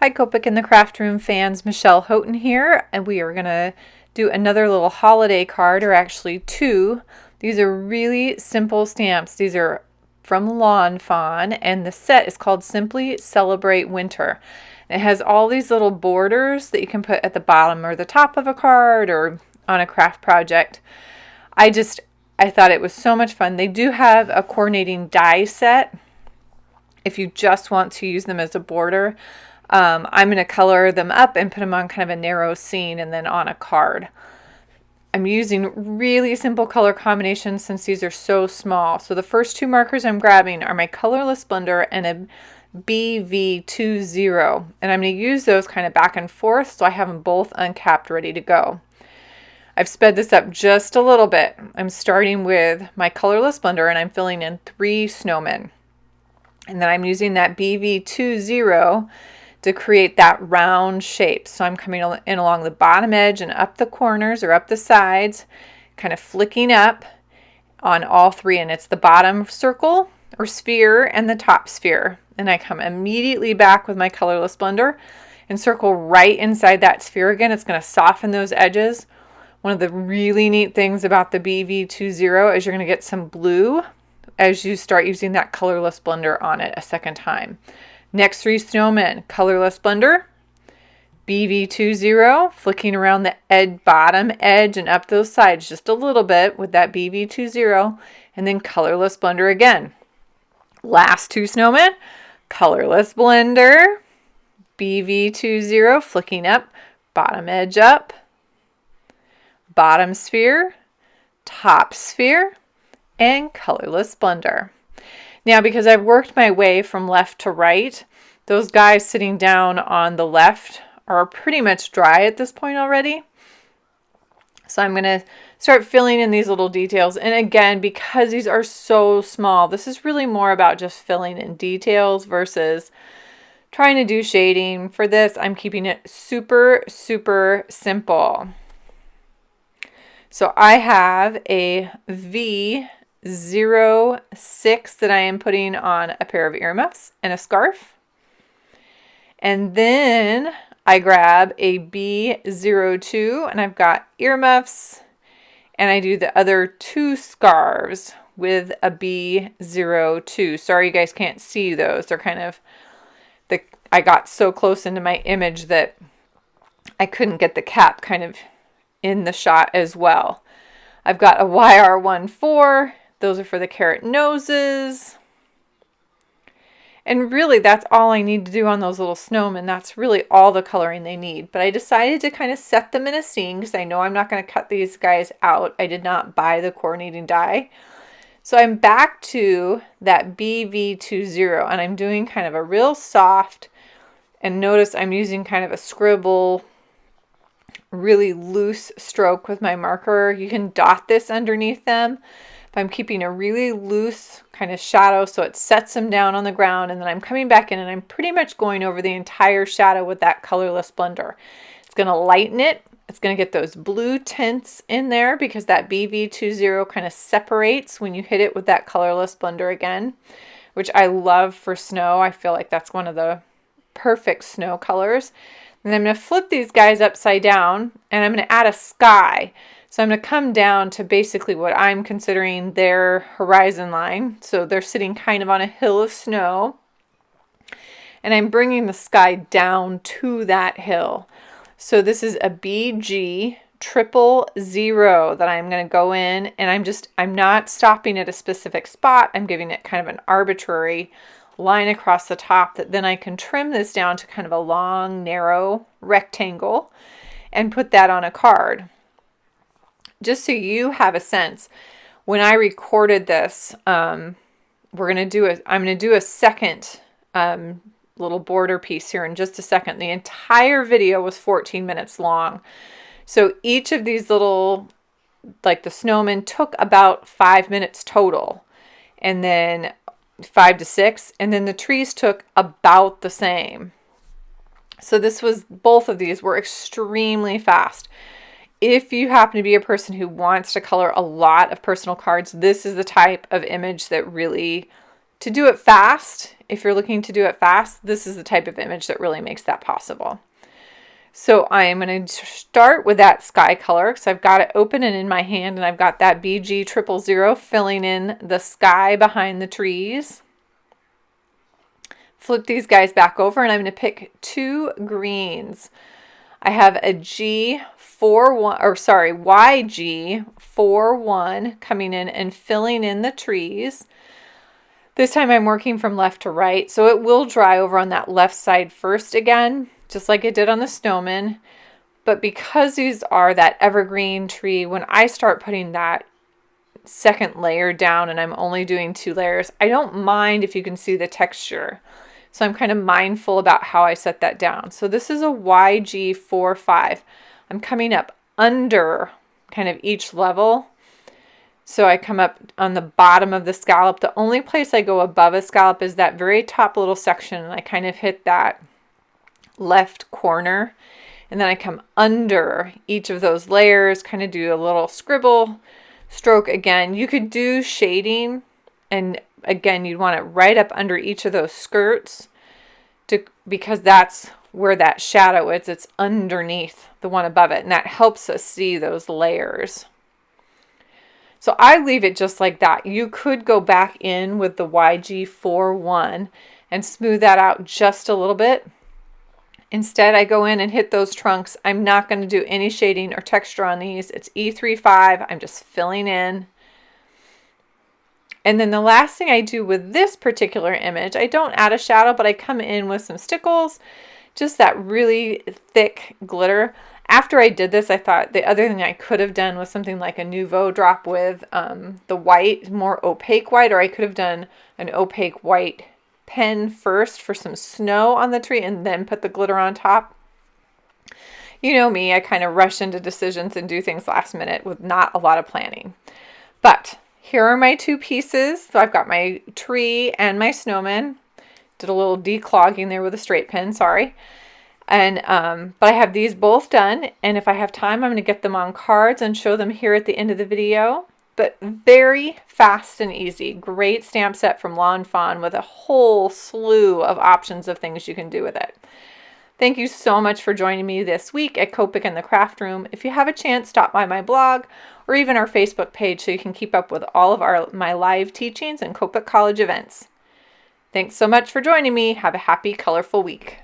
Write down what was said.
Hi Copic in the Craft Room fans, Michelle Houghton here, and we are going to do another little holiday card, or actually two. These are really simple stamps. These are from Fawn, and the set is called Simply Celebrate Winter. It has all these little borders that you can put at the bottom or the top of a card or on a craft project. I thought it was so much fun. They do have a coordinating die set if you just want to use them as a border. I'm going to color them up and put them on kind of a narrow scene and then on a card. I'm using really simple color combinations since these are so small. So the first two markers I'm grabbing are my Colorless Blender and a BV20, and I'm going to use those kind of back and forth so I have them both uncapped ready to go. I've sped this up just a little bit. I'm starting with my Colorless Blender and I'm filling in 3 snowmen. And then I'm using that BV20 to create that round shape. So I'm coming in along the bottom edge and up the corners or up the sides, kind of flicking up on all 3. And it's the bottom circle or sphere and the top sphere. And I come immediately back with my Colorless Blender and circle right inside that sphere again. It's going to soften those edges. One of the really neat things about the BV20 is you're going to get some blue as you start using that Colorless Blender on it a second time. Next 3 snowmen, Colorless Blender, BV20, flicking around the bottom edge and up those sides just a little bit with that BV20, and then Colorless Blender again. Last 2 snowmen, Colorless Blender, BV20, flicking up, bottom edge up, bottom sphere, top sphere, and Colorless Blender. Now, because I've worked my way from left to right, those guys sitting down on the left are pretty much dry at this point already. So I'm going to start filling in these little details. And again, because these are so small, this is really more about just filling in details versus trying to do shading. For this, I'm keeping it super, super simple. So I have a V06 that I am putting on a pair of earmuffs and a scarf. And then I grab a B02 and I've got earmuffs, and I do the other 2 scarves with a B02. Sorry you guys can't see those. They're kind of, I got so close into my image that I couldn't get the cap kind of in the shot as well. I've got a YR14. Those are for the carrot noses. And really, that's all I need to do on those little snowmen. That's really all the coloring they need. But I decided to kind of set them in a scene because I know I'm not going to cut these guys out. I did not buy the coordinating die. So I'm back to that BV20, and I'm doing kind of a real soft, and notice I'm using kind of a scribble, really loose stroke with my marker. You can dot this underneath them. But I'm keeping a really loose kind of shadow so it sets them down on the ground, and then I'm coming back in and I'm pretty much going over the entire shadow with that Colorless Blender. It's going to lighten it. It's going to get those blue tints in there because that BV20 kind of separates when you hit it with that Colorless Blender again, which I love for snow. I feel like that's one of the perfect snow colors. And I'm going to flip these guys upside down and I'm going to add a sky. So I'm going to come down to basically what I'm considering their horizon line. So they're sitting kind of on a hill of snow. And I'm bringing the sky down to that hill. So this is a BG00 that I'm going to go in. And I'm not stopping at a specific spot. I'm giving it kind of an arbitrary line across the top that then I can trim this down to kind of a long, narrow rectangle and put that on a card. Just so you have a sense, when I recorded this, I'm going to do a second little border piece here in just a second. The entire video was 14 minutes long. So each of these little, like the snowmen, took about 5 minutes total. And then 5 to 6. And then the trees took about the same. So both of these were extremely fast. If you happen to be a person who wants to color a lot of personal cards, this is the type of image that really To do it fast, if you're looking to do it fast, this is the type of image that really makes that possible. So I'm going to start with that sky color because I've got it open and in my hand, and I've got that BG000 filling in the sky behind the trees. Flip these guys back over, and I'm going to pick 2 greens. I have a YG41 coming in and filling in the trees. This time I'm working from left to right, so it will dry over on that left side first again, just like it did on the snowman. But because these are that evergreen tree, when I start putting that second layer down and I'm only doing 2 layers, I don't mind if you can see the texture. So I'm kind of mindful about how I set that down. So this is a YG45. I'm coming up under kind of each level. So I come up on the bottom of the scallop. The only place I go above a scallop is that very top little section, and I kind of hit that left corner. And then I come under each of those layers, kind of do a little scribble stroke again. You could do shading, and again, you'd want it right up under each of those skirts because that's where that shadow is. It's underneath the one above it, and that helps us see those layers. So I leave it just like that. You could go back in with the YG41 and smooth that out just a little bit. Instead, I go in and hit those trunks. I'm not going to do any shading or texture on these. It's E35. I'm just filling in. And then the last thing I do with this particular image, I don't add a shadow, but I come in with some stickles, just that really thick glitter. After I did this, I thought the other thing I could have done was something like a Nouveau drop with the white, more opaque white, or I could have done an opaque white pen first for some snow on the tree and then put the glitter on top. You know me, I kind of rush into decisions and do things last minute with not a lot of planning. But here are my 2 pieces. So I've got my tree and my snowman. Did a little declogging there with a straight pen, sorry. And but I have these both done, and if I have time, I'm going to get them on cards and show them here at the end of the video. But very fast and easy. Great stamp set from Lawn Fawn with a whole slew of options of things you can do with it. Thank you so much for joining me this week at Copic and the Craft Room. If you have a chance, stop by my blog or even our Facebook page so you can keep up with all of my live teachings and Copic College events. Thanks so much for joining me. Have a happy, colorful week.